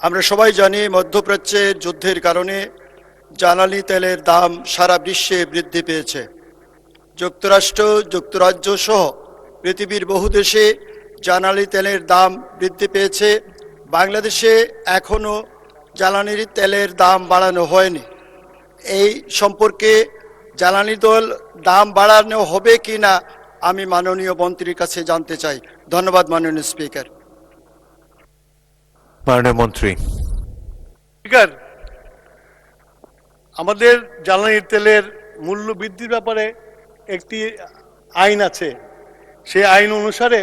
আমরা সবাই জানি মধ্যপ্রাচ্যের যুদ্ধের কারণে জ্বালানি তেলের দাম সারা বিশ্বে বৃদ্ধি পেয়েছে। যুক্তরাষ্ট্র, যুক্তরাজ্য সহ পৃথিবীর বহু দেশে জ্বালানি তেলের দাম বৃদ্ধি পেয়েছে। বাংলাদেশে এখনও জ্বালানির তেলের দাম বাড়ানো হয়নি। এই সম্পর্কে জ্বালানি তেল দাম বাড়ানো হবে কি না আমি মাননীয় মন্ত্রীর কাছে জানতে চাই। ধন্যবাদ মাননীয় স্পিকার। মাননীয় মন্ত্রী। স্পিকার, আমাদের জ্বালানি তেলের মূল্য বৃদ্ধির ব্যাপারে একটি আইন আছে। সেই আইন অনুসারে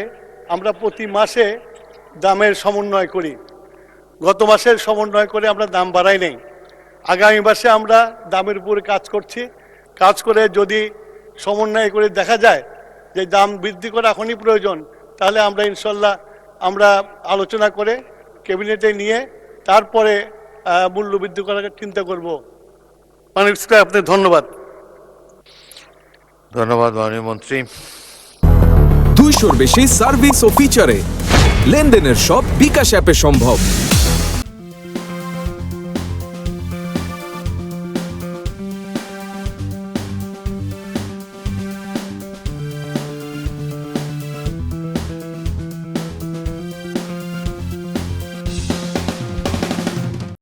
আমরা প্রতি মাসে দামের সমন্বয় করি। গত মাসের সমন্বয় করে আমরা দাম বাড়াই নাই। আগামী মাসে আমরা দামের উপরে কাজ করছি। কাজ করে যদি সমন্বয় করে দেখা যায় যে দাম বৃদ্ধি করা এখনই প্রয়োজন, তাহলে আমরা ইনশাল্লাহ আমরা আলোচনা করে ক্যাবিনেটে নিয়ে তারপরে মূল্য বৃদ্ধি করার চিন্তা করব। মাননীয় স্পিকার, আপনাকে ধন্যবাদ। ধন্যবাদ মাননীয় মন্ত্রী। 200-র বেশি সার্ভিস ও ফিচারে লেনদেনের সব বিকাশ অ্যাপে সম্ভব।